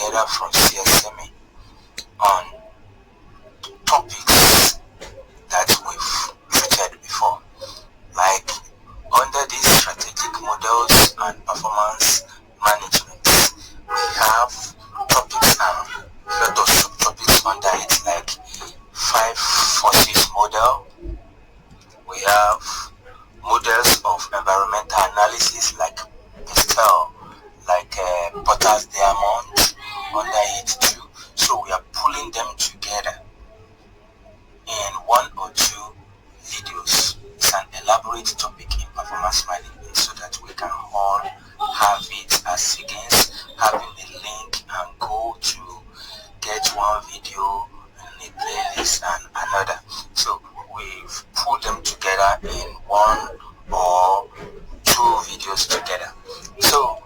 together from CSME on topics that we've treated before, like under these strategic models and performance management. We have topics now, a lot of subtopics under it, like 5 forces model. We have models of environmental analysis like PESTEL, like PORTER'S diamond under it too. So we are pulling them together in 1 or 2 videos. It's an elaborate topic in performance management, so that we can all have it as against having a link and go to get one video in a playlist and another. So we've pulled them together in 1 or 2 videos together. So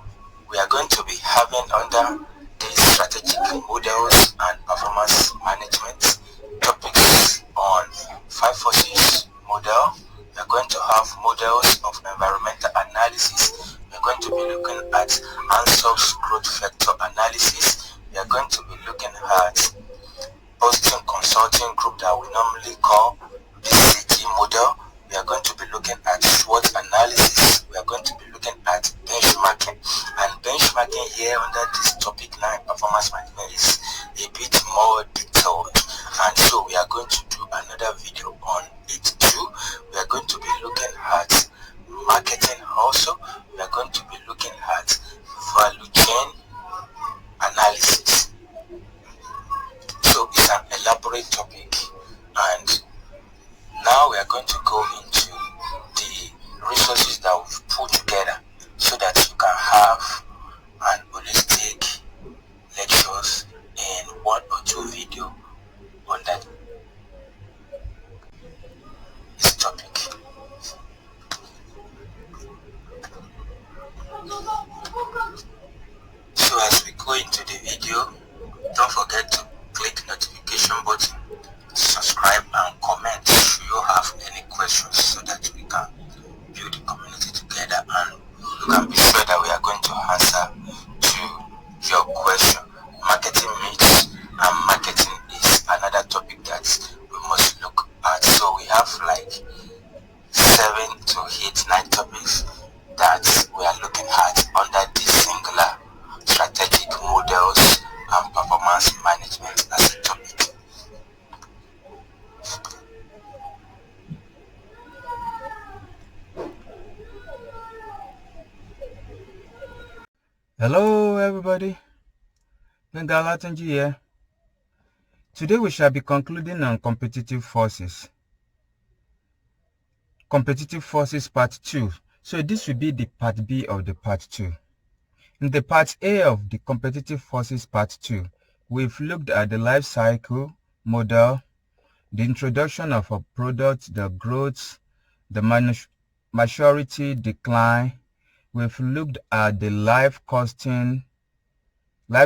we are going to be having under these strategic models and performance management topics on 5 forces model. We are going to have models of environmental analysis. We are going to be looking at ANSOB's growth vector analysis. We are going to be looking at Boston Consulting Group that we normally call BCG model. We are going to be looking at SWOT analysis. We are going to be looking at benchmarking. And benchmarking here under this topic 9, performance management, is a bit more detailed. And so we are going to do another video on it too. We are going to be looking at marketing also. We are going to be looking at value chain analysis. So it's an elaborate topic, and now we are going to go into the resources that we've put together so that you can have an holistic lectures in 1 or 2 video on that this topic. So as we go into the video, don't forget to click notification button, subscribe and comment if you have any questions, so that we can build the community together and you can be sure that we are going to answer to your question. Marketing myths and marketing is another topic that we must look at. So we have like 7 to 8, 9 topics that we are looking at under this singular strategic models and performance management as a topic. Hello everybody, Olatunji here. Today we shall be concluding on competitive forces. Competitive forces part 2. So this will be the part B of the part 2. In the part A of the competitive forces part 2, we've looked at the life cycle model, the introduction of a product, the growth, the maturity, decline. We've looked at the life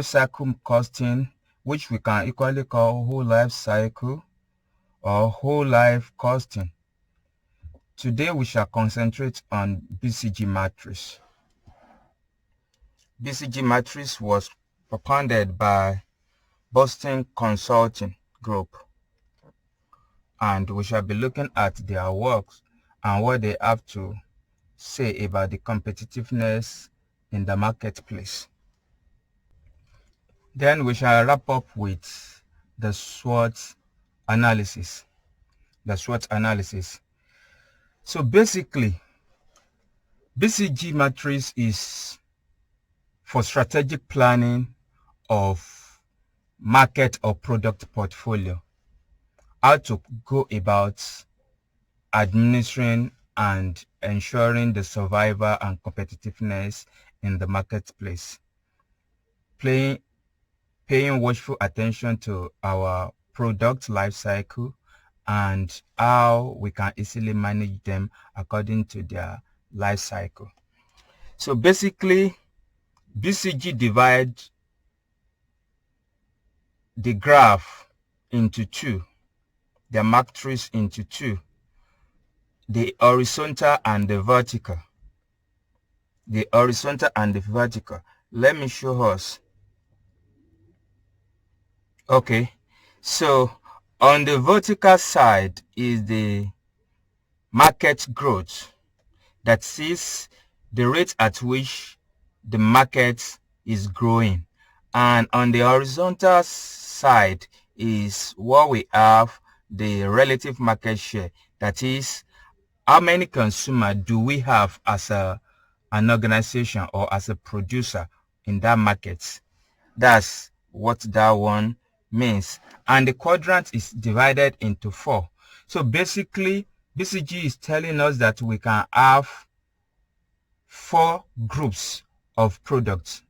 cycle costing, which we can equally call whole life cycle or whole life costing. Today we shall concentrate on BCG Matrix. BCG Matrix was propounded by Boston Consulting Group, and we shall be looking at their works and what they have to say about the competitiveness in the marketplace. Then we shall wrap up with the SWOT analysis. So basically, BCG Matrix is for strategic planning of market or product portfolio, how to go about administering and ensuring the survival and competitiveness in the marketplace, paying watchful attention to our product life cycle and how we can easily manage them according to their life cycle. So basically, BCG divides the graph into 2, the matrix into 2, the horizontal and the vertical. Let me show us. Okay, so on the vertical side is the market growth, that sees the rate at which the market is growing. And on the horizontal side is what we have, the relative market share, that is how many consumers do we have as an organization or as a producer in that market. That's what that one means. And the quadrant is divided into 4. So basically, BCG is telling us that we can have 4 groups of products,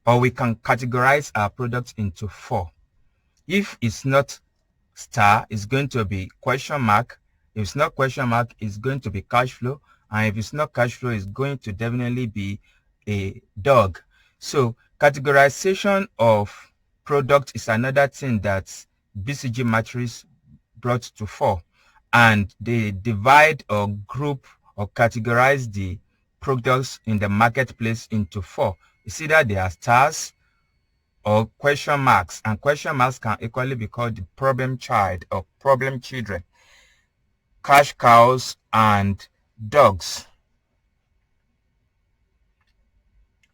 or we can categorize our products into 4. If it's not star, it's going to be question mark. If it's not question mark, it's going to be cash flow. And if it's not cash flow, it's going to definitely be a dog. So categorization of product is another thing that BCG Matrix brought to fore. And they divide or group or categorize the products in the marketplace into 4. It's either they are stars or question marks, and question marks can equally be called the problem child or problem children, cash cows, and dogs.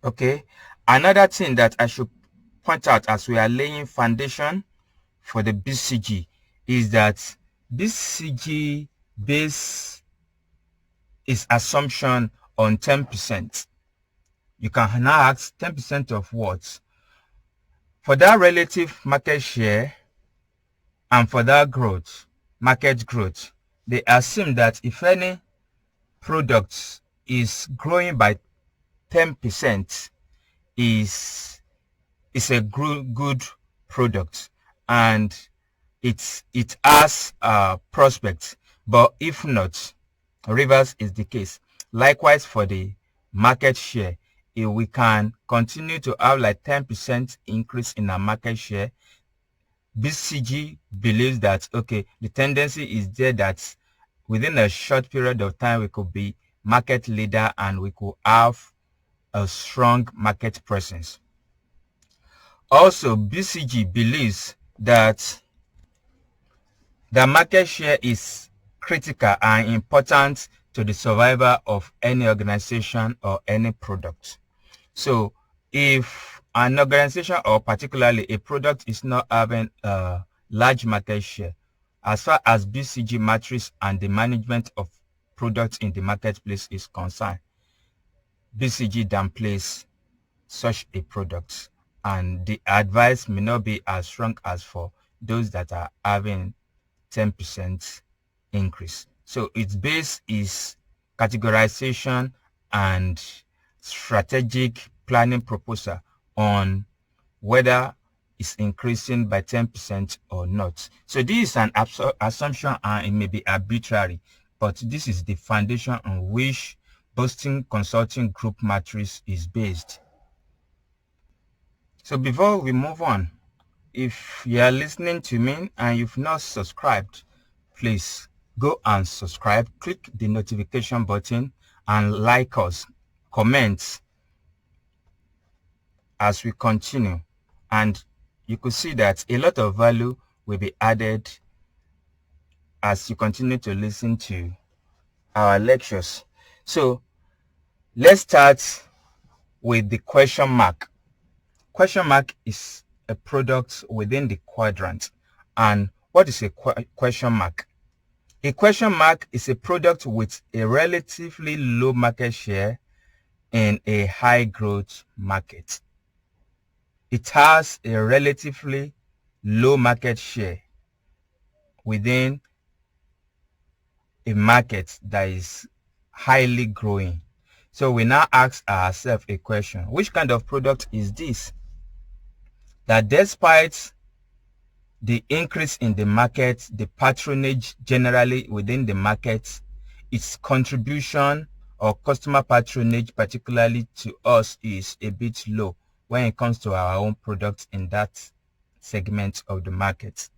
Okay, another thing that I should point out as we are laying foundation for the BCG is that BCG base is assumption on 10%. You can now ask 10% of what? For that relative market share and for that growth, market growth, they assume that if any product is growing by 10%, is a good product and it has prospects. But if not, reverse is the case. Likewise for the market share, if we can continue to have like 10% increase in our market share, BCG believes that, okay, the tendency is there that within a short period of time, we could be market leader and we could have a strong market presence. Also, BCG believes that the market share is critical and important to the survival of any organization or any product. So if an organization or particularly a product is not having a large market share, as far as BCG Matrix and the management of products in the marketplace is concerned, BCG downplays such a product, and the advice may not be as strong as for those that are having 10% increase. So its base is categorization and strategic planning proposal on whether it's increasing by 10% or not. So this is an assumption and it may be arbitrary, but this is the foundation on which Boston Consulting Group Matrix is based. So before we move on, if you are listening to me and you've not subscribed, please go and subscribe, click the notification button and like us, comment as we continue. And you could see that a lot of value will be added as you continue to listen to our lectures. So let's start with the question mark. Question mark is a product within the quadrant. And what is a question mark? A question mark is a product with a relatively low market share in a high growth market. It has a relatively low market share within a market that is highly growing. So we now ask ourselves a question: which kind of product is this? That despite the increase in the market, the patronage generally within the market, its contribution or customer patronage particularly to us is a bit low when it comes to our own products in that segment of the market.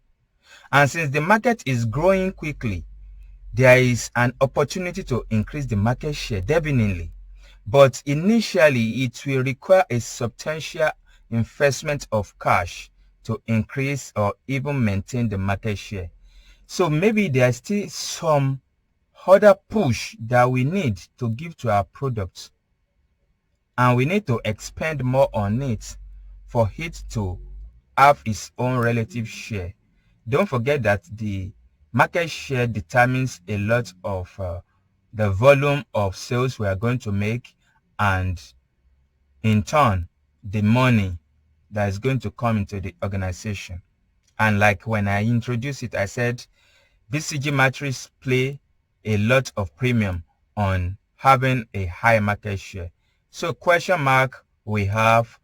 And since the market is growing quickly, there is an opportunity to increase the market share, definitely. But initially, it will require a substantial investment of cash to increase or even maintain the market share. So maybe there's still some other push that we need to give to our products, and we need to expand more on it for it to have its own relative share. Don't forget that the market share determines a lot of the volume of sales we are going to make, and in turn the money that is going to come into the organization. And like when I introduced it, I said BCG Matrix play a lot of premium on having a high market share. So question mark, we have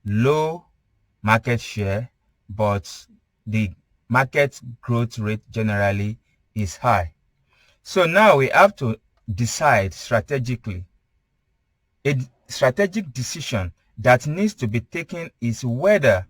low market share, but the market growth rate generally is high. So now we have to decide strategically. A strategic decision that needs to be taken is whether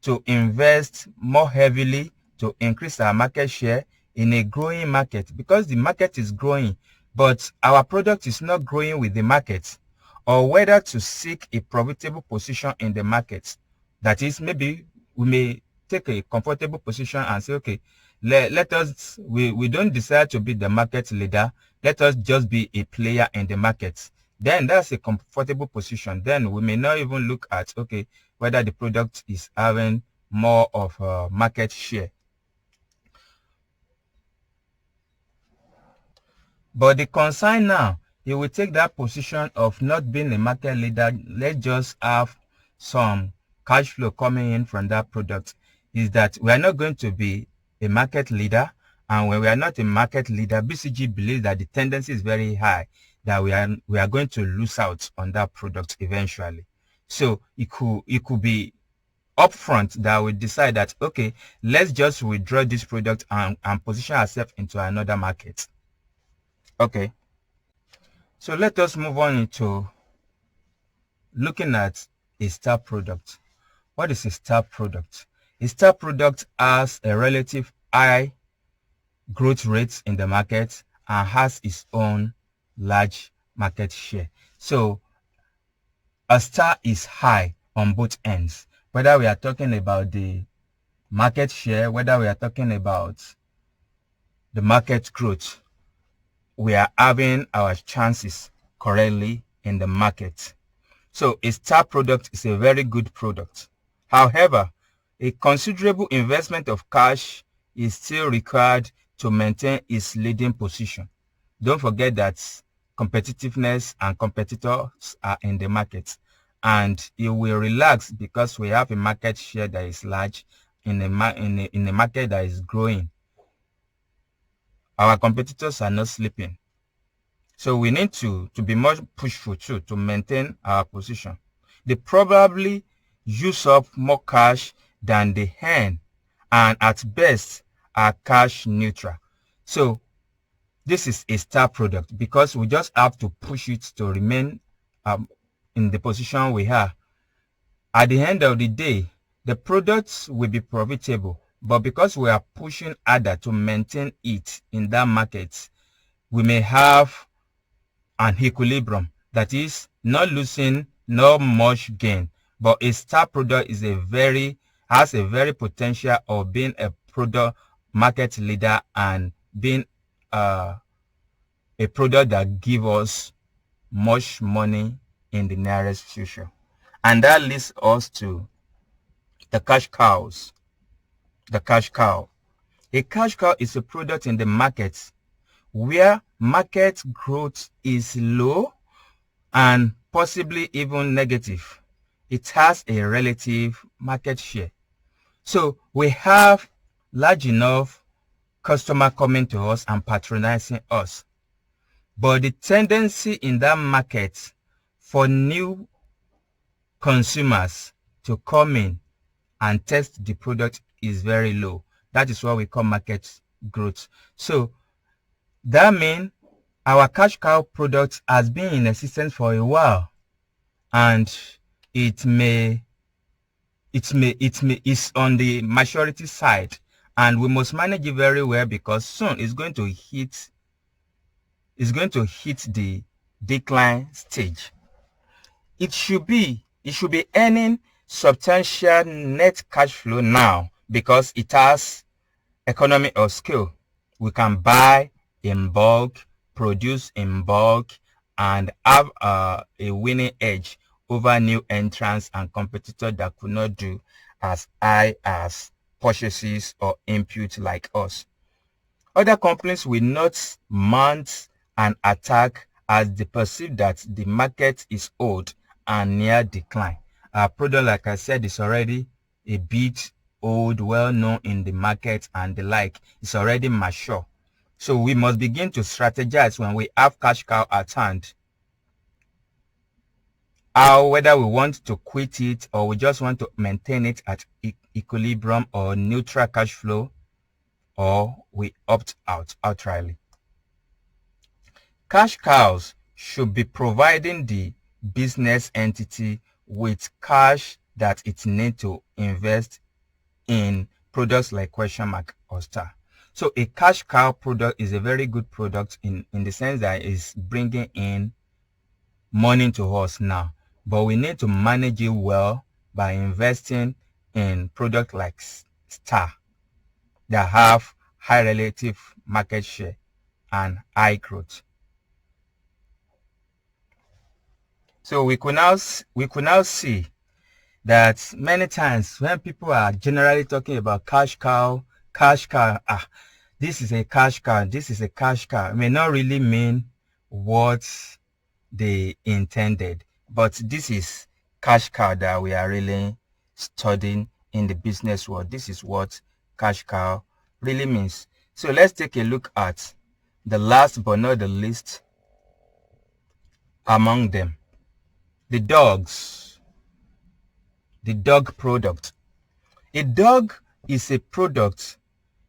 to invest more heavily to increase our market share in a growing market, because the market is growing, but our product is not growing with the market, or whether to seek a profitable position in the market. That is, maybe we may take a comfortable position and say, okay, let us, we don't decide to be the market leader. Let us just be a player in the market. Then that's a comfortable position. Then we may not even look at, okay, whether the product is having more of a market share. But the concern now, you will take that position of not being a market leader. Let's just have some cash flow coming in from that product. Is that we are not going to be a market leader, and when we are not a market leader, BCG believes that the tendency is very high that we are going to lose out on that product eventually. So it could be upfront that we decide that, okay, let's just withdraw this product and position ourselves into another market. Okay, so let us move on into looking at a star product. What is a star product? A star product has a relative high growth rate in the market and has its own large market share. So a star is high on both ends, whether we are talking about the market share, whether we are talking about the market growth. We are having our chances correctly in the market. So a star product is a very good product. However, a considerable investment of cash is still required to maintain its leading position. Don't forget that competitiveness and competitors are in the market, and it will relax because we have a market share that is large in a market that is growing. Our competitors are not sleeping. So we need to be more pushful too to maintain our position. They probably use up more cash than they earn, and at best are cash neutral. So this is a star product because we just have to push it to remain in the position we are. At the end of the day, the products will be profitable, but because we are pushing harder to maintain it in that market, we may have an equilibrium, that is, not losing, not much gain. But a star product is has a very potential of being a product market leader and being a product that gives us much money in the nearest future. And that leads us to the cash cows. The cash cow. A cash cow is a product in the market where market growth is low and possibly even negative. It has a relative market share. So we have large enough customer coming to us and patronizing us. But the tendency in that market for new consumers to come in and test the product is very low. That is what we call market growth. So that means our cash cow product has been in existence for a while, and it's on the maturity side, and we must manage it very well because soon it's going to hit the decline stage. It should be earning substantial net cash flow now because it has economy of scale. We can buy in bulk, produce in bulk, and have a winning edge over new entrants and competitors that could not do as high as purchases or input like us. Other companies will not mount an attack as they perceive that the market is old and near decline. Our product, like I said, is already a bit old, well known in the market and the like. It's already mature. So we must begin to strategize when we have cash cow at hand. Whether we want to quit it or we just want to maintain it at equilibrium or neutral cash flow, or we opt out outrightly. Cash cows should be providing the business entity with cash that it needs to invest in products like question mark or star. So a cash cow product is a very good product in the sense that it's bringing in money to us now. But we need to manage it well by investing in products like star that have high relative market share and high growth. So we could now see that many times when people are generally talking about cash cow, this is a cash cow, this is a cash cow, it may not really mean what they intended, but this is cash cow that we are really studying in the business world. This is what cash cow really means. So let's take a look at the last but not the least among them, the dogs. The dog product. A dog is a product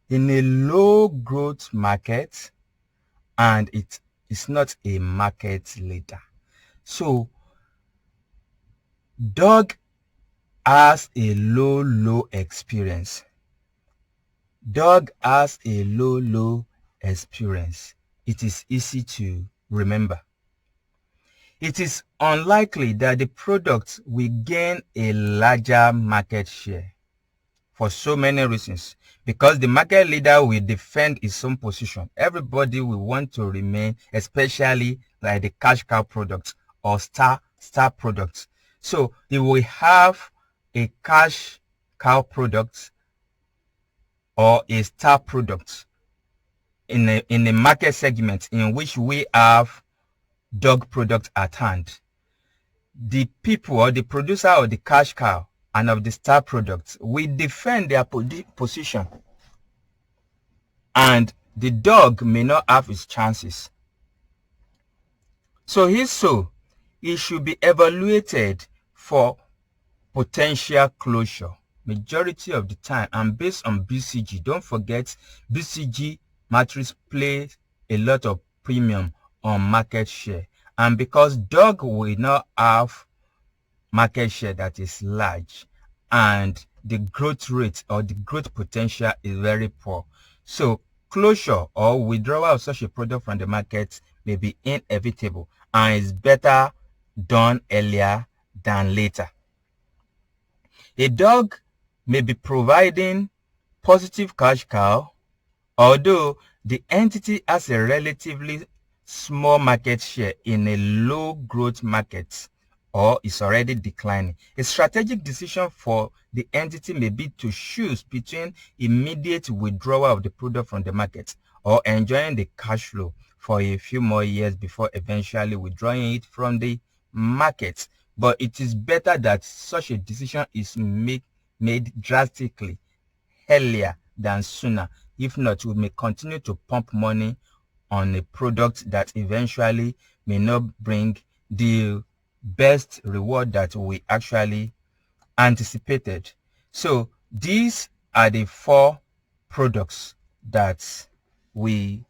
in a low growth market and it is not a market leader. So dog has a low experience. Dog has a low experience. It is easy to remember. It is unlikely that the product will gain a larger market share for so many reasons. Because the market leader will defend its own position. Everybody will want to remain, especially like the cash cow product or star products. So it will have a cash cow product or a star product in a market segment in which we have dog product at hand. The people or the producer of the cash cow and of the star products will defend their position, and the dog may not have its chances. So it should be evaluated for potential closure majority of the time, and based on BCG. Don't forget, BCG Matrix plays a lot of premium on market share, and because dog will not have market share that is large and the growth rate or the growth potential is very poor, so closure or withdrawal of such a product from the market may be inevitable and is better done earlier than later. A dog may be providing positive cash cow, although the entity has a relatively small market share in a low growth market or is already declining. A strategic decision for the entity may be to choose between immediate withdrawal of the product from the market or enjoying the cash flow for a few more years before eventually withdrawing it from the market. But it is better that such a decision is made drastically earlier than sooner. If not, we may continue to pump money on a product that eventually may not bring the best reward that we actually anticipated. So these are the 4 products that we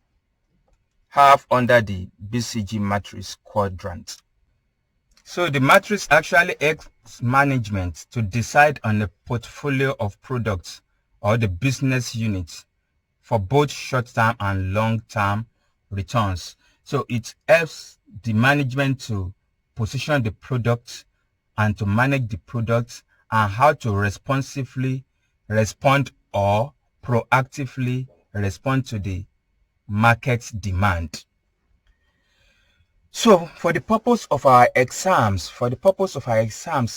have under the BCG Matrix quadrant. So the matrix actually helps management to decide on a portfolio of products or the business units for both short-term and long-term returns. So it helps the management to position the product and to manage the product and how to responsively respond or proactively respond to the market demand. So for the purpose of our exams,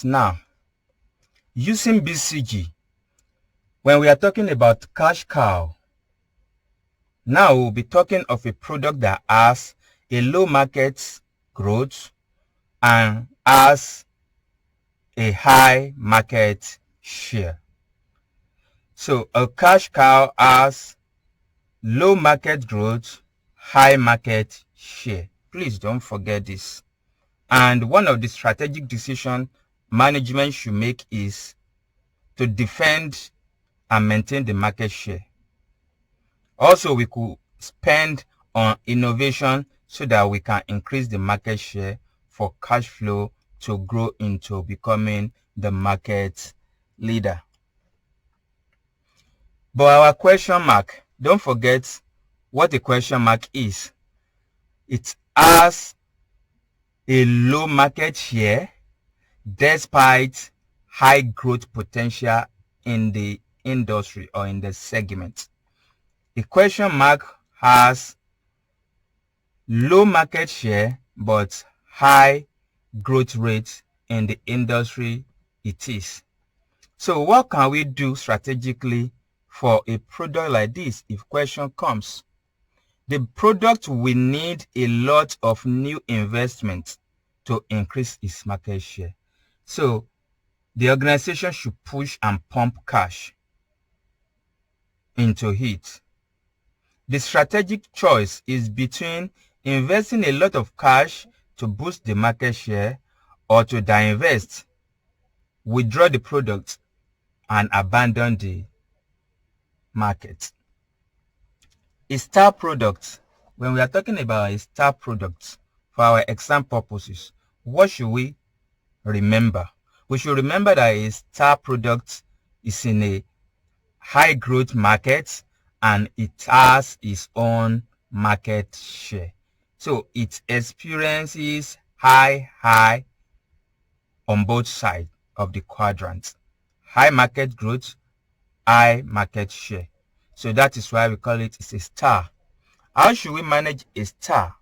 now, using BCG, when we are talking about cash cow, now we'll be talking of a product that has a low market growth and has a high market share. So a cash cow has low market growth, high market share. Please don't forget this. And one of the strategic decisions management should make is to defend and maintain the market share. Also, we could spend on innovation so that we can increase the market share for cash flow to grow into becoming the market leader. But our question mark, don't forget what the question mark is. It has a low market share despite high growth potential in the industry or in the segment. The question mark has low market share but high growth rate in the industry it is. So what can we do strategically for a product like this if question comes? The product will need a lot of new investment to increase its market share. So the organization should push and pump cash into it. The strategic choice is between investing a lot of cash to boost the market share or to divest, withdraw the product, and abandon the market. A star product, when we are talking about a star product for our exam purposes, what should we remember? We should remember that a star product is in a high growth market and it has its own market share. So it experiences high on both sides of the quadrant. High market growth, high market share. So that is why we call it a star. How should we manage a star?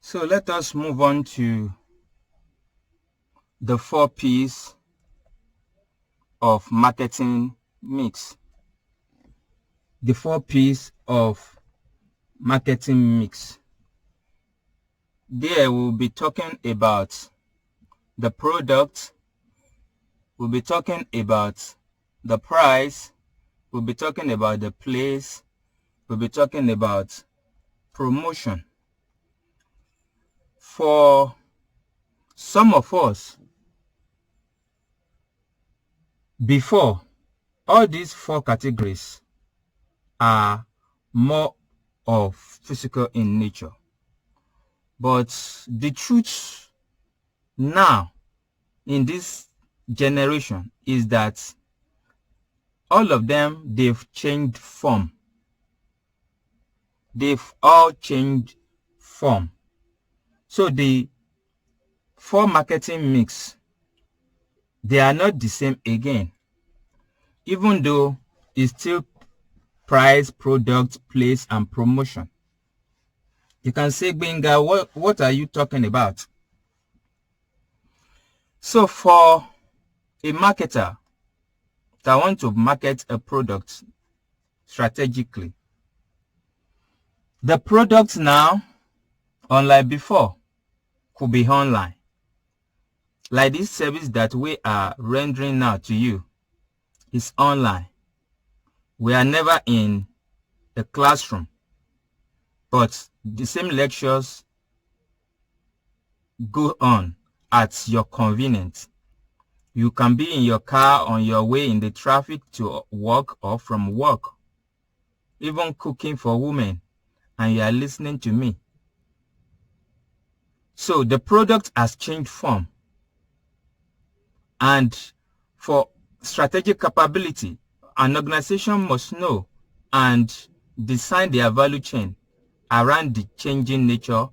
So let us move on to the 4 P's of marketing mix. The 4 P's of marketing mix. There we'll be talking about the product, we'll be talking about the price, we'll be talking about the place, we'll be talking about promotion. For some of us, before, all these 4 categories are more of physical in nature. But the truth now in this generation is that all of them, they've changed form. They've all changed form. So the 4 marketing mix, they are not the same again. Even though it's still price, product, place, and promotion. You can say, Gbenga, what are you talking about? So for a marketer that wants to market a product strategically, the product now, unlike before, could be online. Like this service that we are rendering now to you is online. We are never in the classroom, but the same lectures go on at your convenience. You can be in your car on your way in the traffic to work or from work. even cooking for women, and you are listening to me. So the product has changed form. And for strategic capability, an organization must know and design their value chain around the changing nature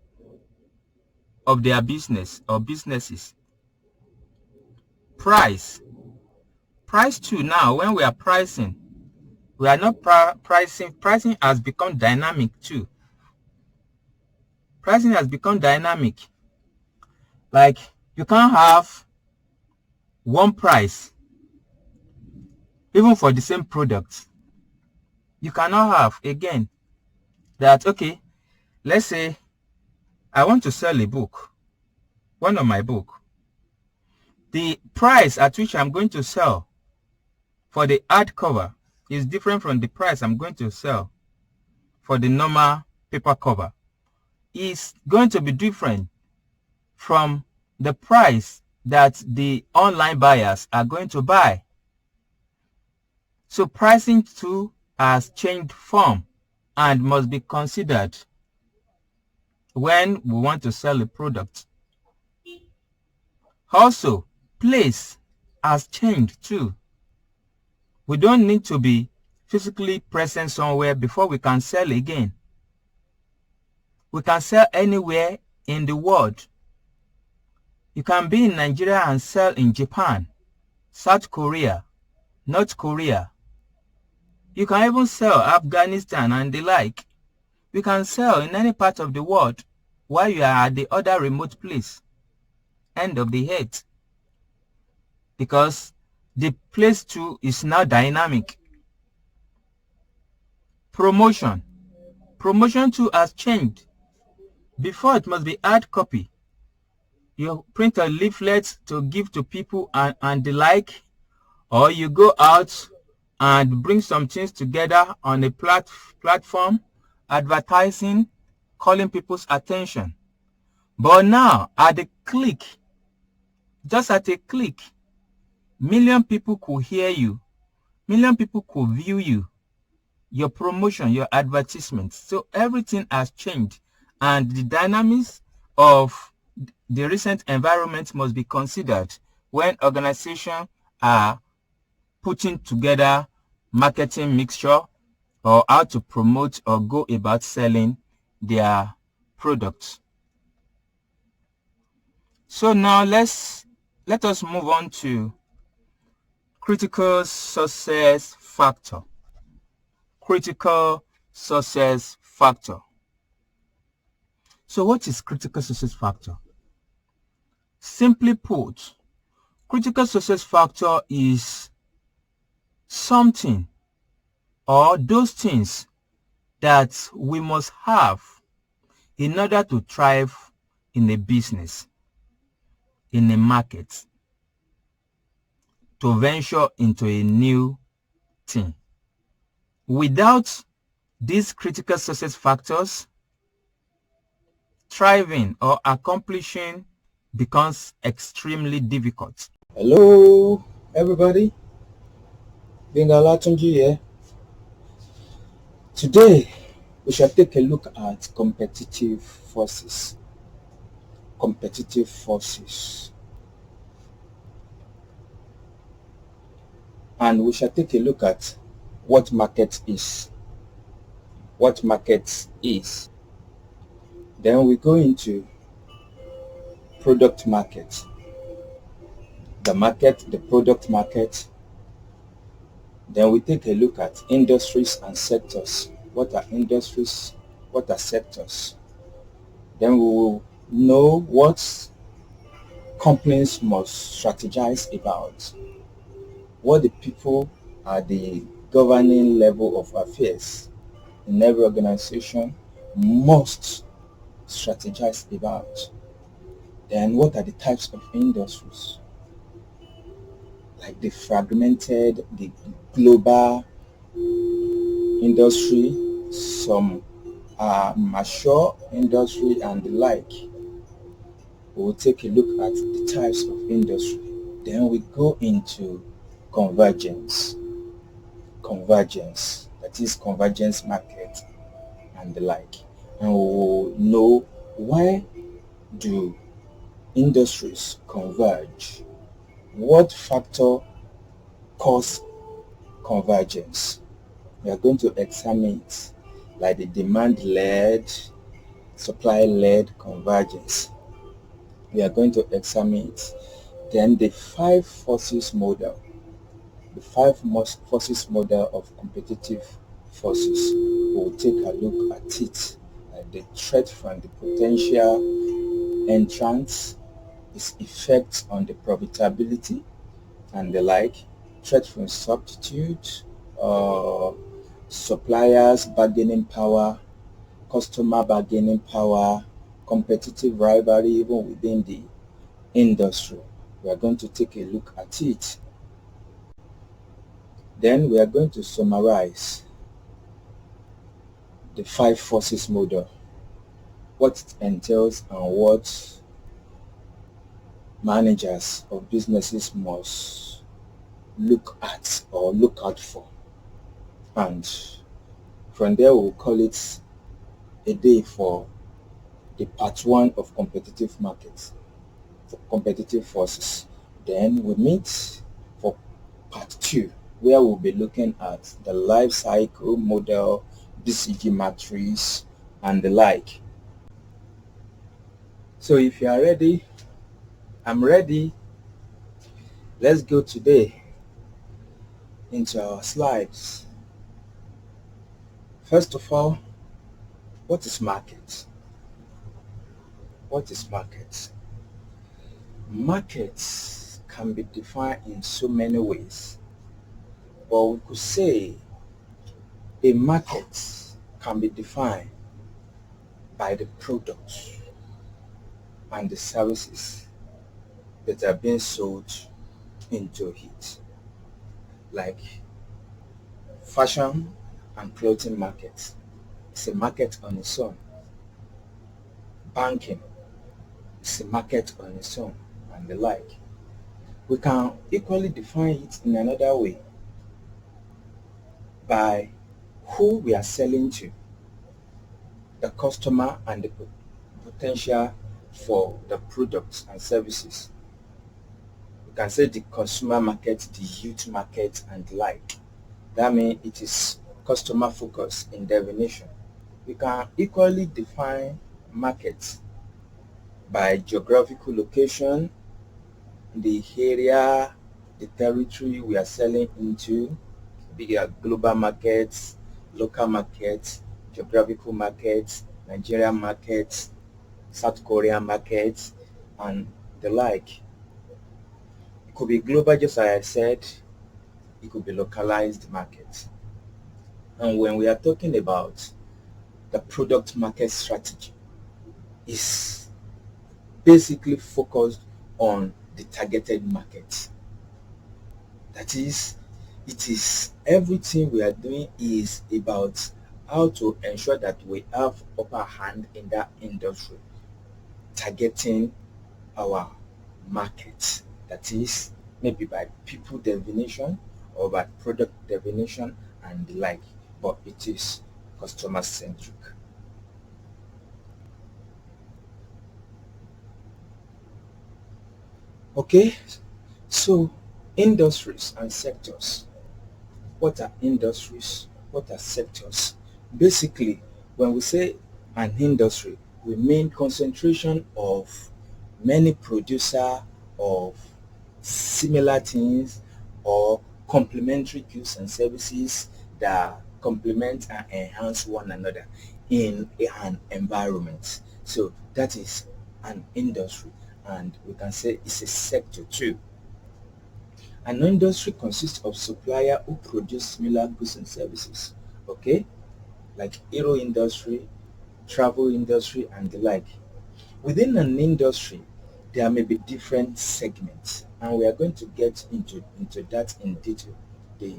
of their business or businesses. Price too. Now, when we are pricing, we are not pricing has become dynamic too. Pricing has become dynamic. Like, you can't have one price even for the same product. You cannot have, again, that, okay, let's say I want to sell a book, one of my book. The price at which I'm going to sell for the hardcover is different from the price I'm going to sell for the normal paper cover. It's going to be different from the price that the online buyers are going to buy. So pricing too has changed form and must be considered when we want to sell a product. Also, place has changed too. We don't need to be physically present somewhere before we can sell again. We can sell anywhere in the world. You can be in Nigeria and sell in Japan, South Korea, North Korea. You can even sell Afghanistan and the like. You can sell in any part of the world while you are at the other remote place, end of the earth. Because the place too is now dynamic. Promotion too has changed. Before, it must be hard copy. You print a leaflet to give to people and the like, or you go out and bring some things together on a platform, advertising, calling people's attention. But now, at a click, just at a click, million people could hear you, million people could view you, your promotion, your advertisements. So everything has changed, and the dynamics of the recent environment must be considered when organizations are putting together marketing mixture or how to promote or go about selling their products. So now let us move on to critical success factor. Critical success factor. So what is critical success factor? Simply put, critical success factor is something or those things that we must have in order to thrive in a business, in a market, to venture into a new thing. Without these critical success factors, thriving or accomplishing becomes extremely difficult. Hello, everybody. Gbenga Olatunji here. Today, we shall take a look at competitive forces. Competitive forces. And we shall take a look at what market is. What market is. Then we go into product market. The market, the product market. Then we take a look at industries and sectors. What are industries? What are sectors? Then we will know what companies must strategize about. What the people at the governing level of affairs in every organization must strategize about. Then what are the types of industries? Like the fragmented, the global industry, some mature industry and the like. We'll take a look at the types of industry. Then we go into convergence. Convergence, that that is convergence market and the like. And we will know why do industries converge, what factor cause convergence. We are going to examine it, like the demand-led, supply-led convergence. We are going to examine it. Then the 5 forces model, the 5 forces model of competitive forces. We will take a look at it, like the threat from the potential entrants, its effects on the profitability and the like, threat from substitute, suppliers bargaining power, customer bargaining power, competitive rivalry even within the industry. We are going to take a look at it. Then we are going to summarize the 5 forces model, what it entails and what managers of businesses must look at or look out for. And from there we'll call it a day for the part 1 of competitive markets, for competitive forces. Then we meet for part 2, where we'll be looking at the life cycle model, BCG Matrix and the like. So if you are ready, I'm ready. Let's go today into our slides. First of all, what is market? What is market? Markets can be defined in so many ways, but we could say a market can be defined by the products and the services that are being sold into it, like fashion and clothing market. It's a market on its own. Banking is a market on its own and the like. We can equally define it in another way by who we are selling to, the customer and the potential for the products and services. We can say the consumer market, the youth market and the like. That means it is customer focused in definition. We can equally define markets by geographical location, the area, the territory we are selling into, be it global markets, local markets, geographical markets, Nigerian markets, South Korean markets, and the like. It could be global, just as I said. It could be localized markets. And when we are talking about the product market strategy, is basically focused on the targeted market. That is, it is everything we are doing is about how to ensure that we have upper hand in that industry, targeting our market. That is, maybe by people definition or by product definition and the like, but it is customer centric. Okay, so industries and sectors. What are industries? What are sectors? Basically, when we say an industry, we mean concentration of many producers of similar things or complementary goods and services that complement and enhance one another in an environment. So that is an industry, and we can say it's a sector too. An industry consists of suppliers who produce similar goods and services, okay, like aero industry, travel industry, and the like. Within an industry, there may be different segments, and we are going to get into that in detail, the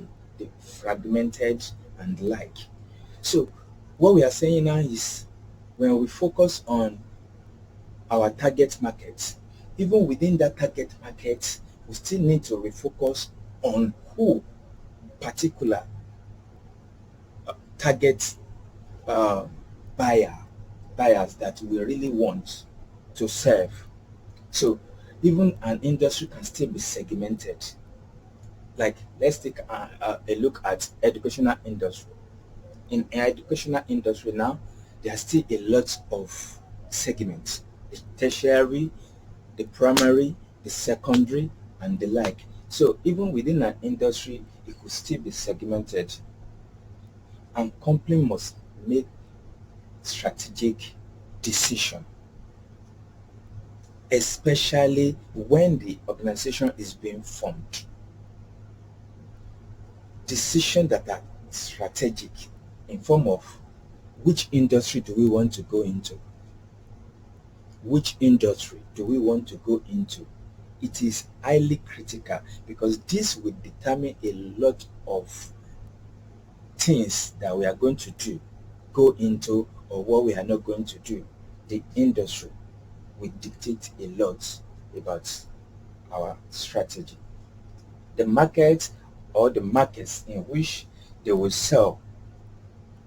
fragmented and the like. So what we are saying now is, when we focus on our target market, even within that target market, we still need to refocus on who particular target buyers that we really want to serve. So even an industry can still be segmented. Like, let's take a look at educational industry. In educational industry now, there are still a lot of segments: the tertiary, the primary, the secondary, and the like. So even within an industry, it could still be segmented, and company must make strategic decision, especially when the organization is being formed. Decisions that are strategic in form of which industry do we want to go into? Which industry do we want to go into? It is highly critical because this will determine a lot of things that we are going to do, go into, or what we are not going to do. The industry will dictate a lot about our strategy. The market or the markets in which they will sell,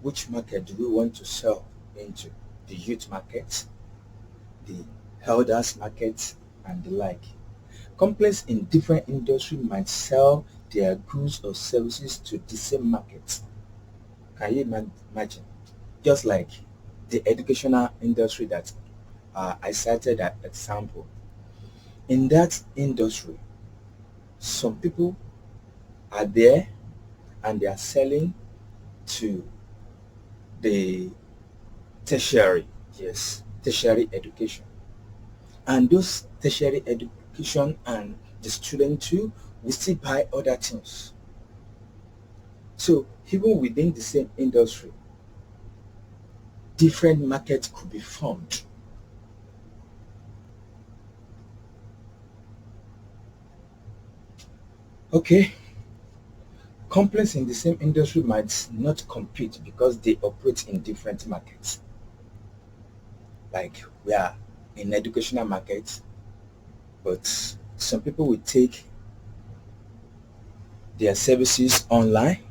which market do we want to sell into? The youth market, the elders market, and the like. Companies in different industries might sell their goods or services to the same market. Can you imagine? Just like the educational industry that I cited that example. In that industry, some people are there and they are selling to the tertiary, yes, tertiary education. And those tertiary education and the student too will still buy other things. So even within the same industry, different markets could be formed. Okay, companies in the same industry might not compete because they operate in different markets. Like, we are in educational markets, but some people will take their services online,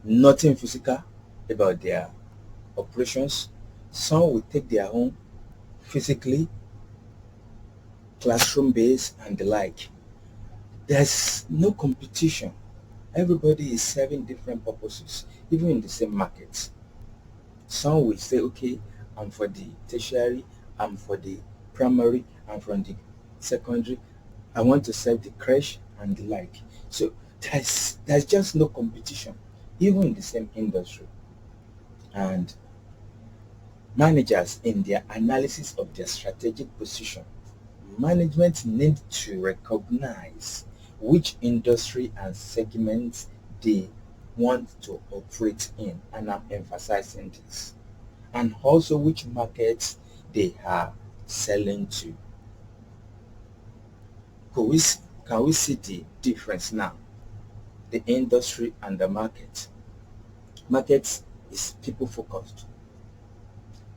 nothing physical about their operations. Some will take their own physically, classroom based, and the like. There's no competition. Everybody is serving different purposes, even in the same market. Some will say, okay, I'm for the tertiary, I'm for the primary, I'm from the secondary, I want to serve the crèche and the like. So there's just no competition, even in the same industry. And managers, in their analysis of their strategic position, management need to recognize which industry and segments they want to operate in, and I'm emphasizing this, and also which markets they are selling to. Can we see the difference now? The industry and the market. Market is people focused.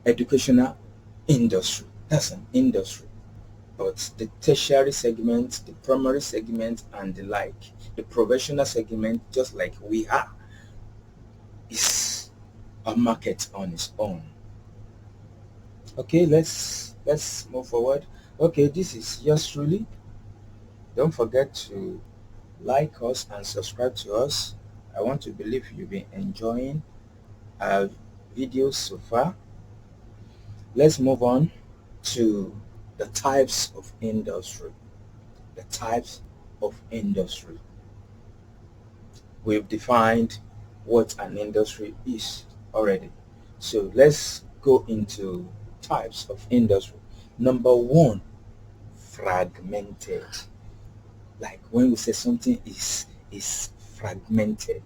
Educational industry, that's an industry. But the tertiary segment, the primary segment, and the like, the professional segment, just like we are, is a market on its own. Okay, let's move forward. Okay, this is yours truly. Don't forget to like us and subscribe to us. I want to believe you've been enjoying our videos so far. Let's move on to the types of industry. The types of industry. We've defined what an industry is already. So let's go into types of industry. Number one, fragmented. Like when we say something is fragmented.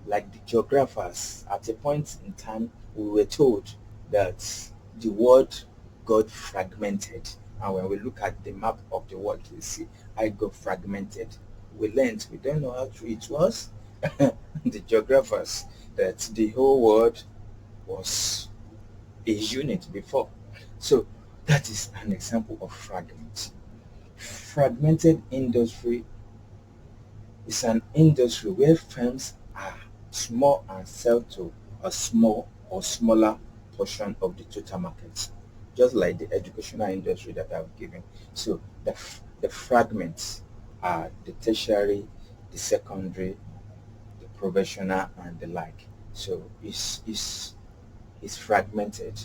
Like the geographers, at a point in time, we were told that the world got fragmented. And when we look at the map of the world, we see how it got fragmented. We learned, we don't know how true it was, the geographers, that the whole world was a unit before. So that is an example of fragment. Fragmented industry is an industry where firms are small and sell to a small or smaller portion of the total market, just like the educational industry that I've given. So the fragments are the tertiary, the secondary, the professional, and the like. So it's fragmented,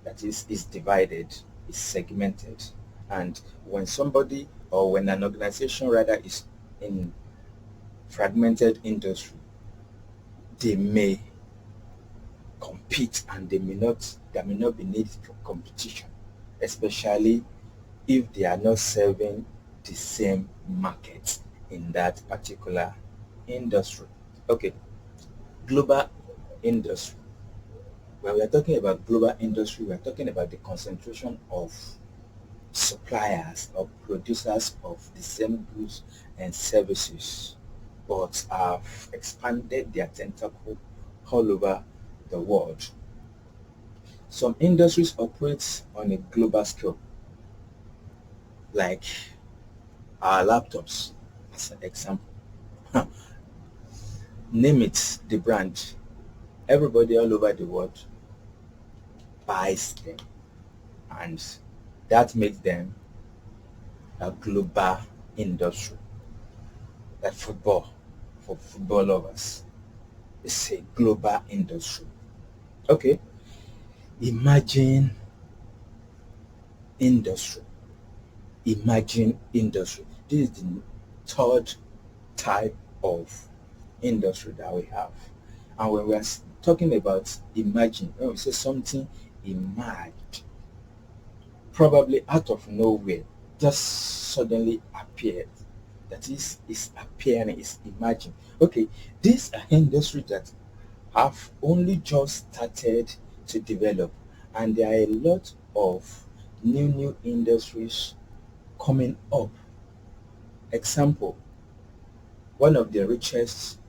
that is divided, is segmented. And when somebody, or when an organization rather, is in fragmented industry, they may compete, and there may not be need for competition, especially if they are not serving the same market in that particular industry. Okay, global industry. When we are talking about global industry, we are talking about the concentration of suppliers or producers of the same goods and services, but have expanded their tentacle all over the world. Some industries operate on a global scale, like our laptops, as an example. Name it, the brand. Everybody all over the world buys them, and that makes them a global industry. Like football, for football lovers, it's a global industry. Okay, imagine industry. Imagine industry. This is the third type of industry that we have. And when we are talking about imagine, when we say something emerged, probably out of nowhere, just suddenly appeared. That is appearing, is emerging. Okay, these are industries that have only just started to develop, and there are a lot of new industries coming up. Example, one of the richest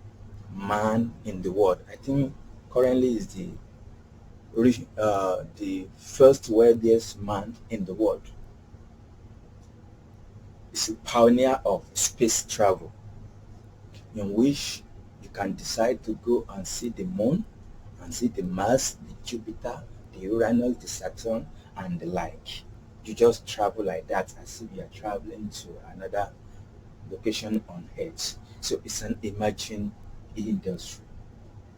man in the world, I think currently is the first wealthiest man in the world. Is a pioneer of space travel, in which you can decide to go and see the moon, and see the Mars, the Jupiter, the Uranus, the Saturn, and the like. You just travel like that, as if you are traveling to another location on Earth. So it's an emerging industry.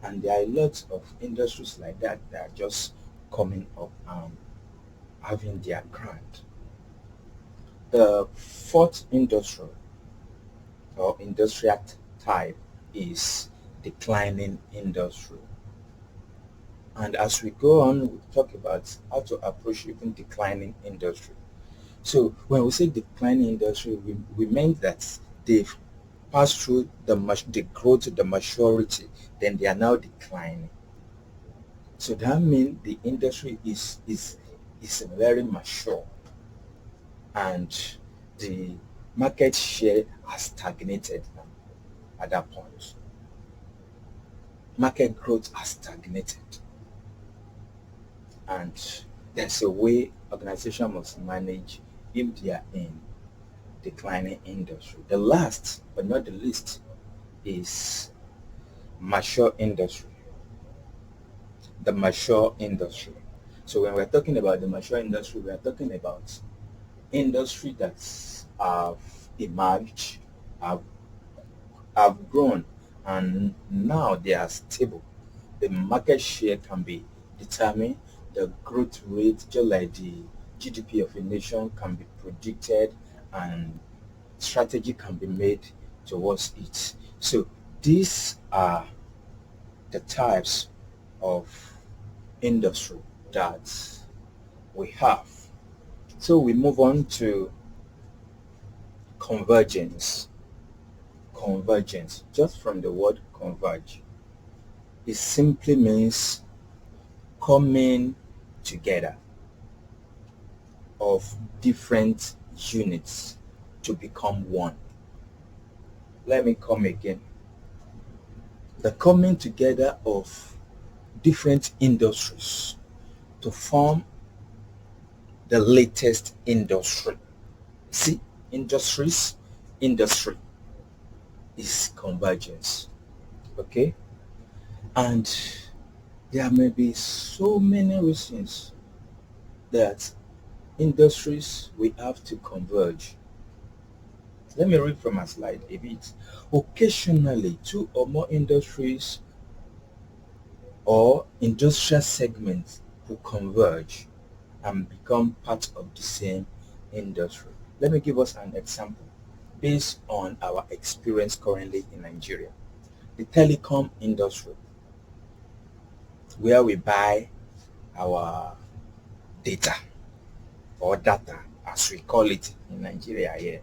And there are lots of industries like that that are just coming up and having their grant. The fourth industry or industrial type is declining industry. And as we go on, we'll talk about how to approach even declining industry. So when we say declining industry, we mean that they've passed through the growth, the maturity, then they are now declining. So that means the industry is very mature, and the market share has stagnated now at that point. Market growth has stagnated, and there's a way organization must manage if they are in declining industry. The last but not the least is mature industry. The mature industry. So when we're talking about the mature industry, we are talking about industry that have emerged, have, have grown, and now they are stable. The market share can be determined, the growth rate, just like the GDP of a nation, can be predicted, and strategy can be made towards it. So these are the types of industry that we have. So we move on to convergence. Convergence, just from the word converge, it simply means coming together of different units to become one. Let me come again. The coming together of different industries to form the latest industry. See, industry is convergence. Okay? And There may be so many reasons that industries will have to converge. Let me read from a slide a bit. Occasionally, two or more industries or industrial segments will converge and become part of the same industry. Let me give us an example based on our experience currently in Nigeria. The telecom industry, where we buy our data or data as we call it in Nigeria here.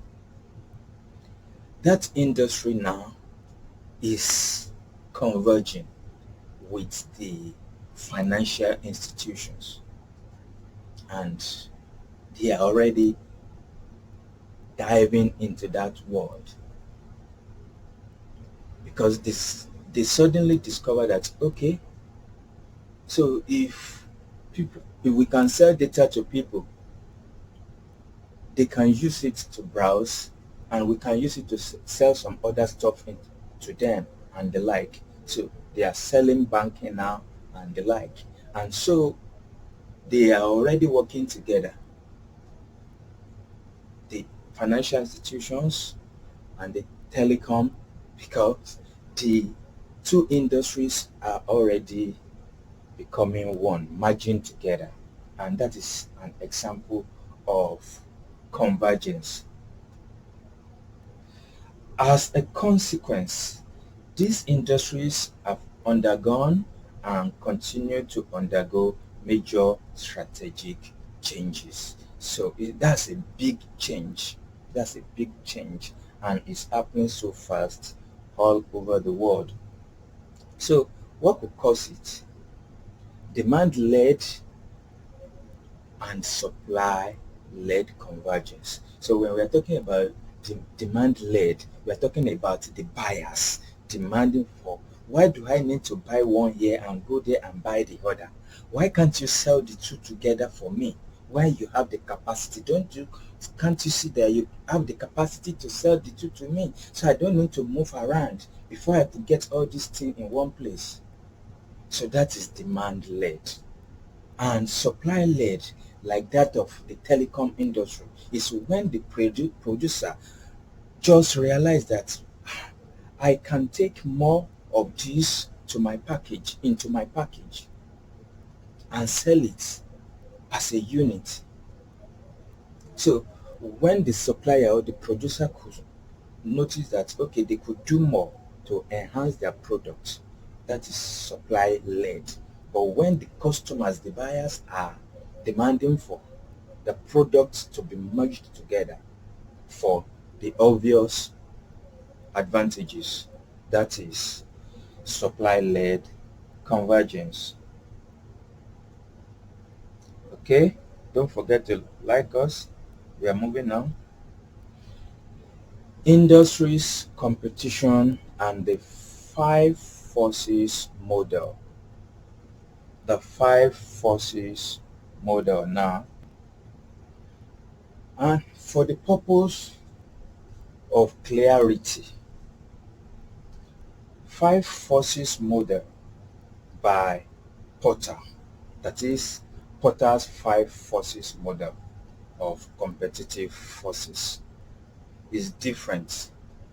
That industry now is converging with the financial institutions, and they are already diving into that world because they suddenly discover that, okay, so if we can sell data to people, they can use it to browse, and we can use it to sell some other stuff to them and the like. So they are selling banking now and the like, and so they are already working together, the financial institutions and the telecom, because the two industries are already becoming one, merging together, and that is an example of convergence. As a consequence, these industries have undergone and continue to undergo major strategic changes. So that's a big change. That's a big change, and it's happening so fast all over the world. So what could cause it? Demand-led and supply-led convergence. So when we're talking about demand-led, we're talking about the buyers demanding for, why do I need to buy one here and go there and buy the other? Why can't you sell the two together for me? Why you have the capacity? Can't you see that you have the capacity to sell the two to me, so I don't need to move around before I could get all these things in one place? So that is demand-led. And supply-led, like that of the telecom industry, is when the producer just realize that I can take more of this into my package and sell it as a unit. So when the supplier or the producer could notice that, okay, they could do more to enhance their product, that is supply led. But when the customers, the buyers, are demanding for the products to be merged together for the obvious advantages, that is supply led convergence. Okay, don't forget to like us. We are moving on. Industries, competition, and the five forces model. The five forces model now. And for the purpose of clarity, five forces model by Porter, that is Porter's five forces model of competitive forces, is different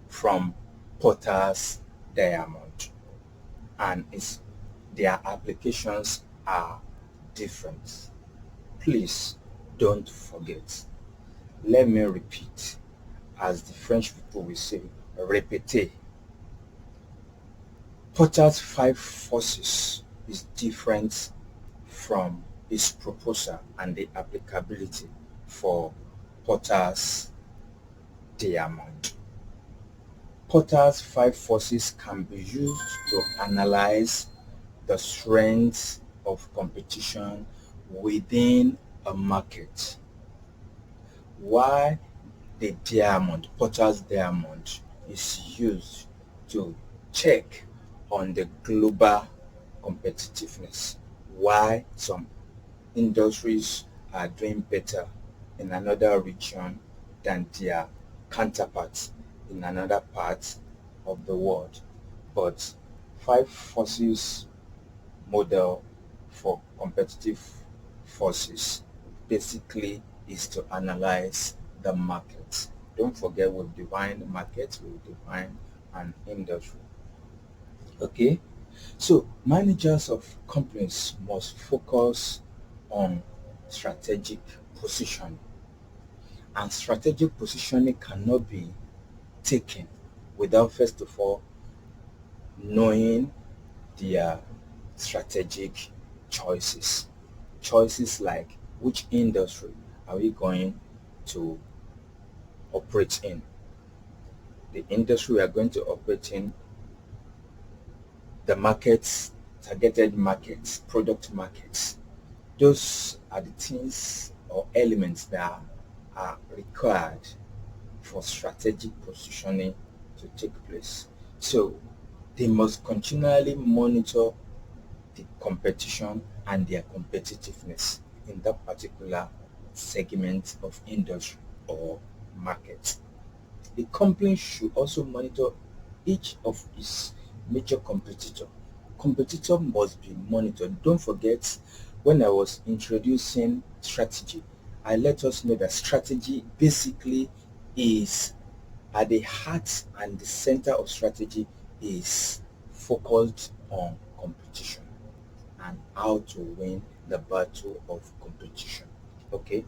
from Porter's diamond, and their applications are different. Please don't forget. Let me repeat, as the French people will say, répéter. Porter's five forces is different from his proposal and the applicability for Porter's diamond. Porter's five forces can be used to analyze the strengths of competition within a market. Why the diamond, Porter's diamond, is used to check on the global competitiveness. Why some industries are doing better in another region than their counterparts in another part of the world. But five forces model for competitive forces basically is to analyze the market. Don't forget, we've defined the market, we've defined an industry. Okay, so managers of companies must focus on strategic positioning, and strategic positioning cannot be taken without first of all knowing their strategic choices. Choices like which industry are we going to operate in? The industry we are going to operate in, the markets, targeted markets, product markets. Those are the things or elements that are required for strategic positioning to take place. So they must continually monitor the competition and their competitiveness in that particular segment of industry or market. The company should also monitor each of its major competitor. Competitor must be monitored. Don't forget, when I was introducing strategy, I let us know that strategy basically is at the heart and the center of strategy is focused on competition and how to win the battle of competition. Okay,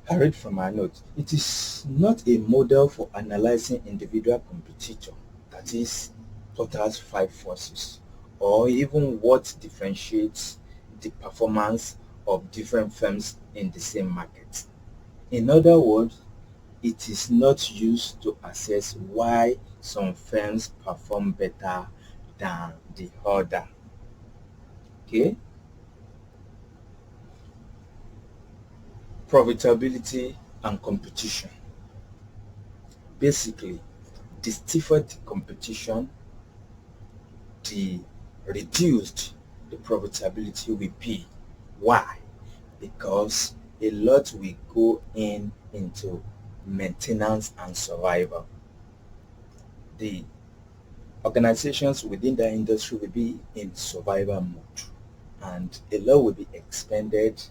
I read from my notes. It is not a model for analyzing individual competitor, that is Porter's 5 forces, or even what differentiates the performance of different firms in the same market. In other words, it is not used to assess why some firms perform better than the other. Okay? Profitability and competition. Basically, the stiffer the competition, the reduced the profitability will be. Why? Because a lot will go into maintenance and survival. The organizations within the industry will be in survival mode, and a lot will be expended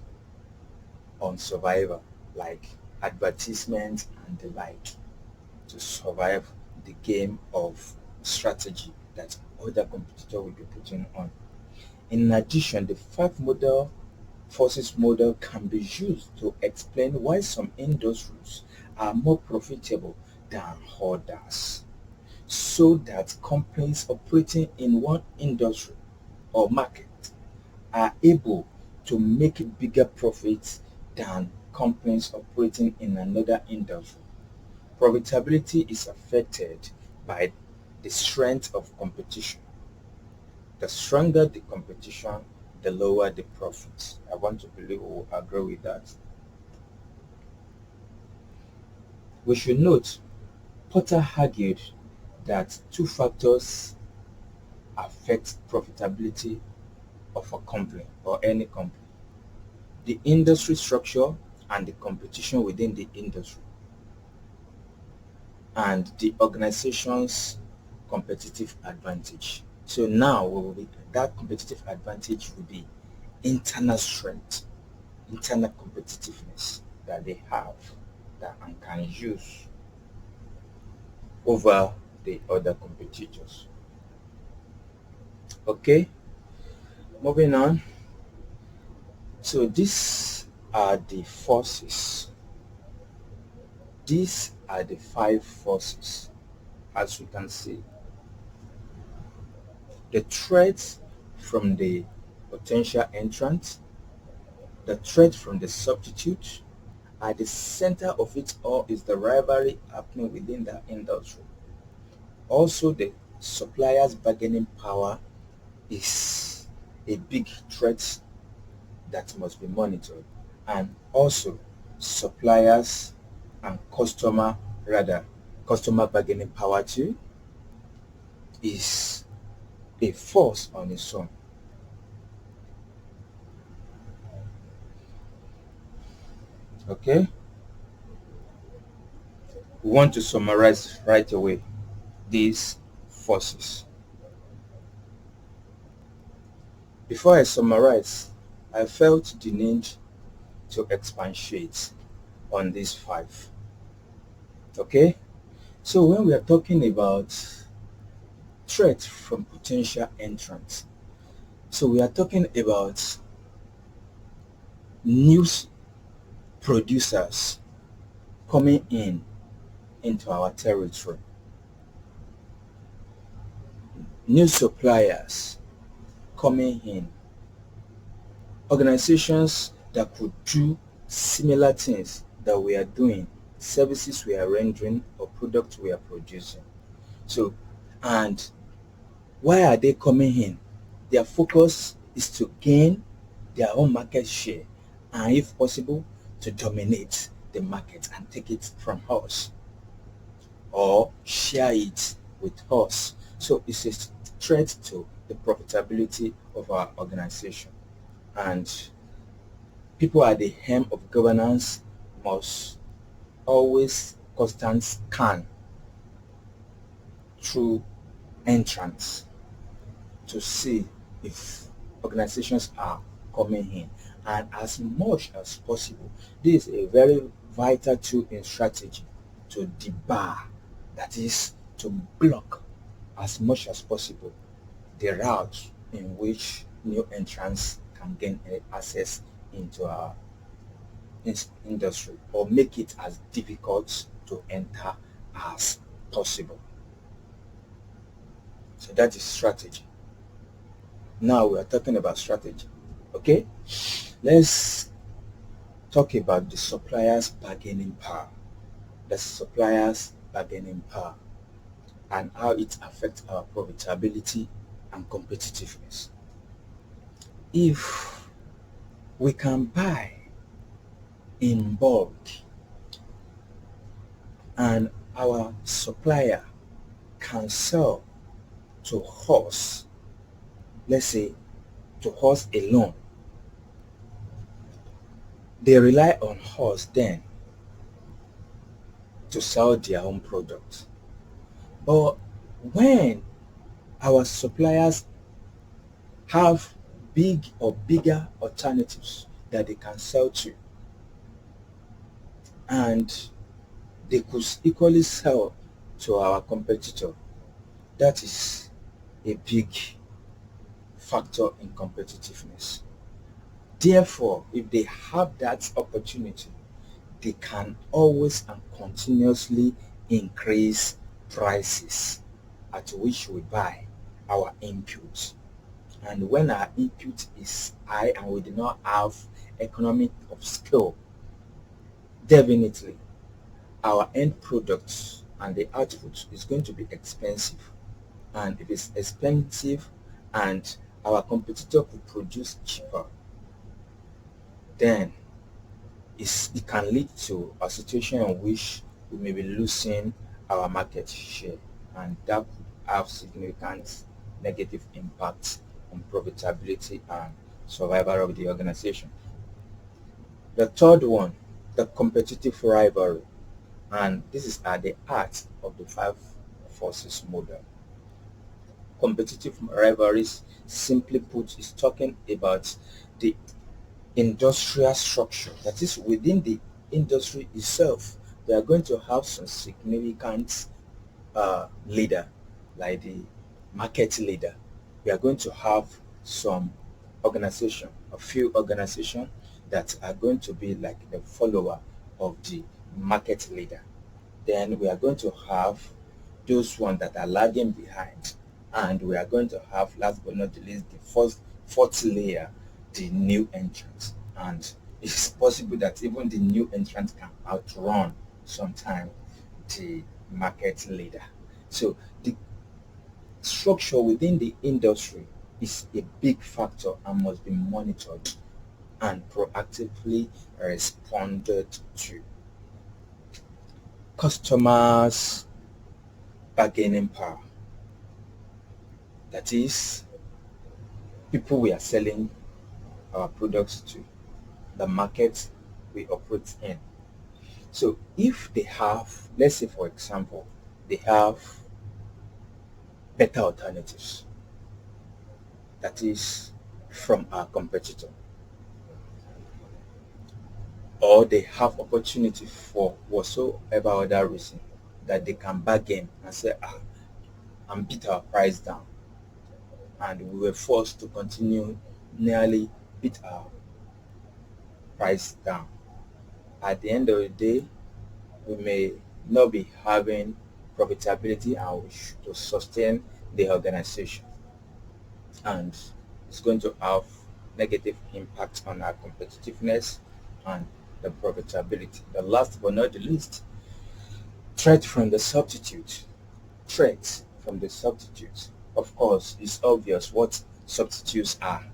on survival, like advertisement and the like, to survive the game of strategy that other competitors will be putting on. In addition, the 5 forces model can be used to explain why some industries are more profitable than others, so that companies operating in one industry or market are able to make bigger profits than companies operating in another industry. Profitability is affected by the strength of competition. The stronger the competition, the lower the profits. I want to believe we will agree with that. We should note, Porter argued that 2 factors affect profitability of a company or any company: the industry structure and the competition within the industry, and the organization's competitive advantage. So now that competitive advantage will be internal strength, internal competitiveness that they have that and can use over the other competitors. Okay, moving on. So these are the forces. These are the 5 forces, as you can see. The threats from the potential entrant, the threat from the substitute. At the center of it all is the rivalry happening within the industry. Also, the supplier's bargaining power is a big threat that must be monitored, and also suppliers and customer bargaining power too is a force on its own. Okay, we want to summarize right away these forces. Before I summarize, I felt the need to expatiate on these 5. Okay? So when we are talking about threat from potential entrants, so we are talking about new producers coming into our territory, new suppliers coming in, organizations that could do similar things that we are doing, services we are rendering or products we are producing. So, and why are they coming in? Their focus is to gain their own market share and, if possible, to dominate the market and take it from us or share it with us. So it's a threat to the profitability of our organization. And people at the helm of governance must always constant scan through entrance to see if organizations are coming in. And as much as possible, this is a very vital tool in strategy to debar, that is, to block as much as possible the route in which new entrants can gain access into our industry, or make it as difficult to enter as possible. So that is strategy. Now we are talking about strategy. Okay, let's talk about the suppliers bargaining power. The suppliers bargaining power and how it affects our profitability and competitiveness. If we can buy in bulk and our supplier can sell to us, let's say to us alone, they rely on us then to sell their own product. But when our suppliers have big or bigger alternatives that they can sell to, and they could equally sell to our competitor, that is a big factor in competitiveness. Therefore, if they have that opportunity, they can always and continuously increase prices at which we buy our inputs. And when our input is high and we do not have economic of scale, definitely our end products and the output is going to be expensive. And if it's expensive and our competitor could produce cheaper, then it can lead to a situation in which we may be losing our market share, and that could have significant negative impacts on profitability and survival of the organization. The third one, the competitive rivalry, and this is at the heart of the 5 forces model. Competitive rivalries, simply put, is talking about the industrial structure, that is, within the industry itself. They are going to have some significant leader, like the market leader. We are going to have some organization, a few organizations that are going to be like the follower of the market leader. Then we are going to have those ones that are lagging behind, and we are going to have, last but not the least, the fourth layer, the new entrants. And it's possible that even the new entrant can outrun sometime the market leader. So the structure within the industry is a big factor and must be monitored and proactively responded to. Customers bargaining power, that is, people we are selling our products to, the market we operate in. So if they have, let's say for example, they have better alternatives, that is, from our competitor, or they have opportunity for whatsoever other reason that they can bargain and say, and beat our price down, and we were forced to continue nearly beat our price down. At the end of the day, we may not be having profitability and we should to sustain the organization, and it's going to have negative impact on our competitiveness and the profitability. The last but not the least, threat from the substitute. Threats from the substitutes. Of course, it's obvious what substitutes are.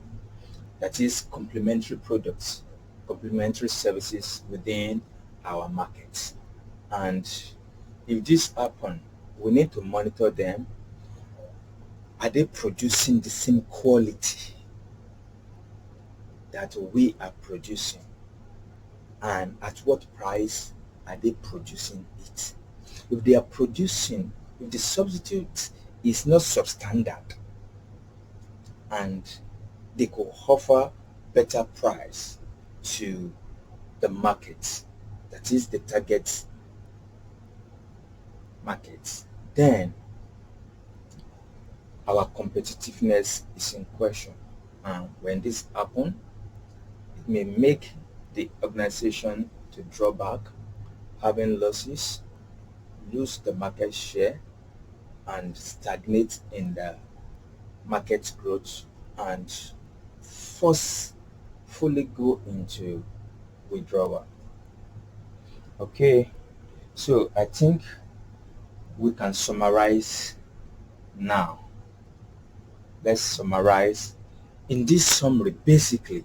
That is complementary products, complementary services within our markets. And if this happen, we need to monitor them. Are they producing the same quality that we are producing? And at what price are they producing it? If they are producing, if the substitute is not substandard and they could offer better price to the market, that is the target market, then our competitiveness is in question. And when this happens, it may make the organization to draw back, having losses, lose the market share, and stagnate in the market growth, and forcefully go into withdrawal. Okay, so I think we can summarize now. Let's summarize. In this summary, basically,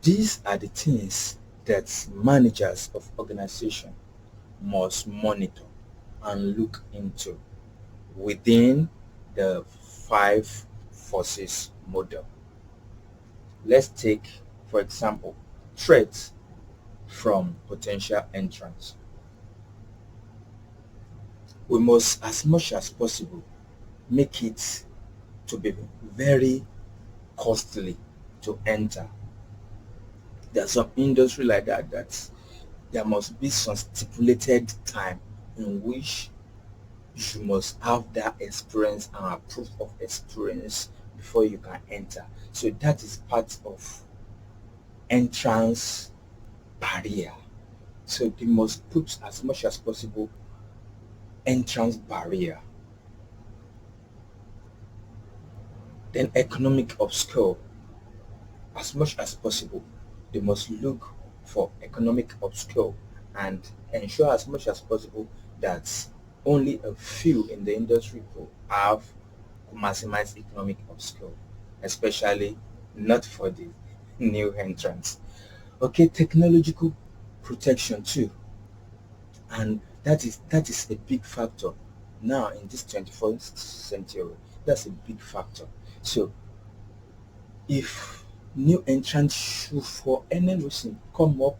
these are the things that managers of organization must monitor and look into within the 5 forces model. Let's take, for example, threats from potential entrants. We must, as much as possible, make it to be very costly to enter. There's some industry like that there must be some stipulated time in which you must have that experience and a proof of experience before you can enter. So that is part of entrance barrier. So they must put as much as possible entrance barrier. Then economic obscure. As much as possible, they must look for economic obscure and ensure as much as possible that only a few in the industry will have maximized economic obscure, especially not for the new entrants. Okay, technological protection too, and that is a big factor now in this 21st century. That's a big factor. So if new entrants should for any reason come up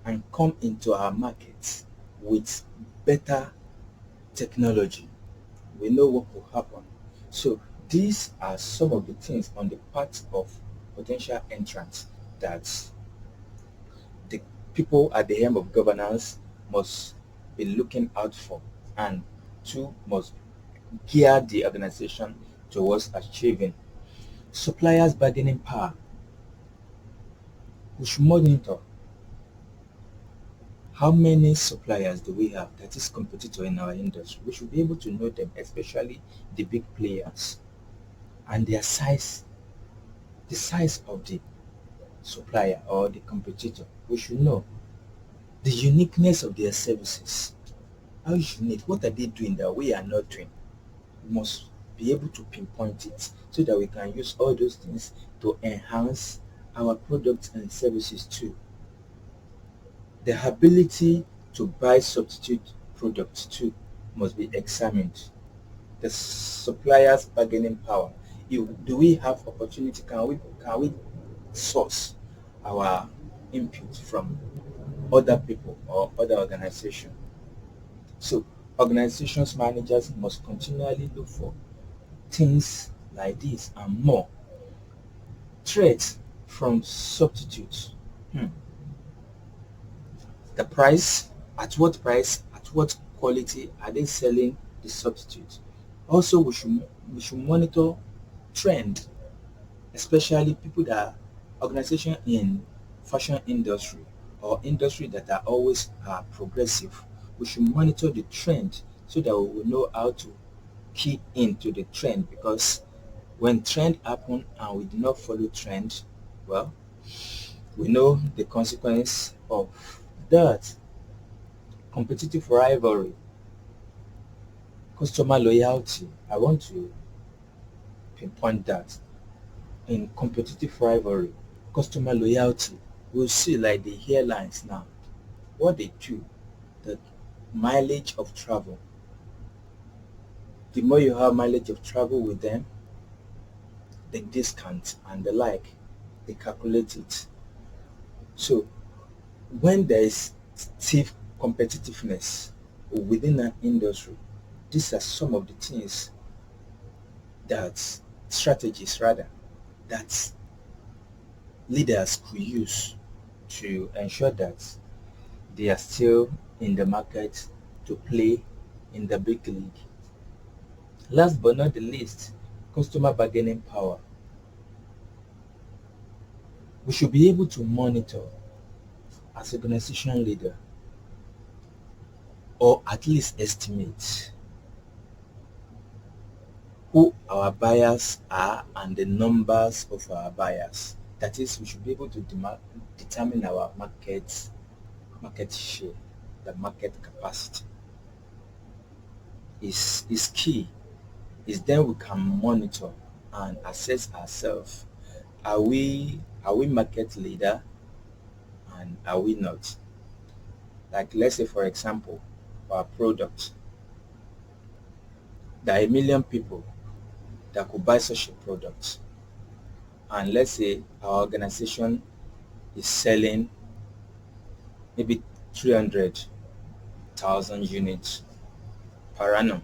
and come into our markets with better technology, we know what will happen. So these are some of the things on the part of potential entrants that the people at the helm of governance must be looking out for, and two, must gear the organization towards achieving. Suppliers bargaining power. We should monitor how many suppliers do we have that is competitor in our industry. We should be able to know them, especially the big players, and their size, the size of the supplier or the competitor. We should know the uniqueness of their services. How unique, what are they doing that we are not doing? We must be able to pinpoint it so that we can use all those things to enhance our products and services too. The ability to buy substitute products too must be examined. The supplier's bargaining power. Do we have opportunity? Can we source our input from other people or other organizations? So organizations managers must continually look for things like this and more Threats from substitutes. The price, at what quality are they selling the substitute? Also, we should monitor trend, especially people that are organization in fashion industry or industry that are always progressive. We should monitor the trend so that we will know how to key into the trend, because when trend happen and we do not follow trend, well, we know the consequence of that. Competitive rivalry, customer loyalty. I want to pinpoint that. In competitive rivalry, customer loyalty, we'll see like the airlines now, what they do, the mileage of travel. The more you have mileage of travel with them, the discount and the like, they calculate it. So when there is stiff competitiveness within an industry, these are some of the things that strategies rather that leaders could use to ensure that they are still in the market to play in the big league. Last but not the least, customer bargaining power. We should be able to monitor as organization leader, or at least estimate who our buyers are and the numbers of our buyers. That is, we should be able to determine our market share, the market capacity. Is key. Is then we can monitor and assess ourselves. Are we market leader and are we not? Like, let's say for example, our product, there are 1 million people that could buy such a product, and let's say our organization is selling maybe 300,000 units per annum.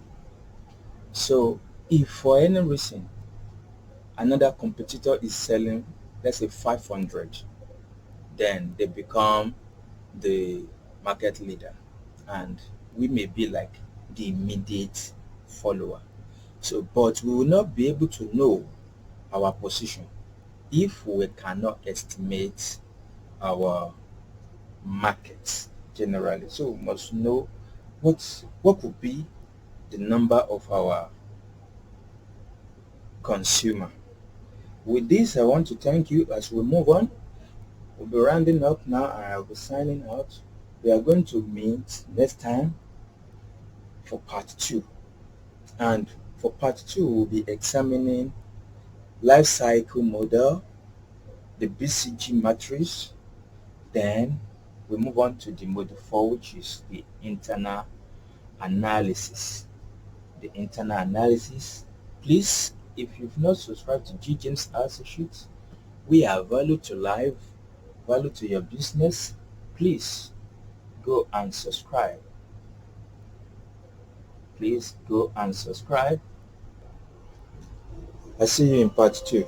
So if for any reason another competitor is selling, let's say 500, then they become the market leader and we may be like the immediate follower. So, but we will not be able to know our position if we cannot estimate our market generally. So we must know what could be the number of our consumer. With this, I want to thank you. As we move on, we'll be rounding up now and I'll be signing out. We are going to meet next time for part 2. And for part 2, we'll be examining life cycle model, the BCG Matrix. Then we move on to the model 4, which is the internal analysis. The internal analysis. Please, if you've not subscribed to GJAMES Associates, we are value to life, value to your business. Please go and subscribe. Please go and subscribe. I see you in part 2.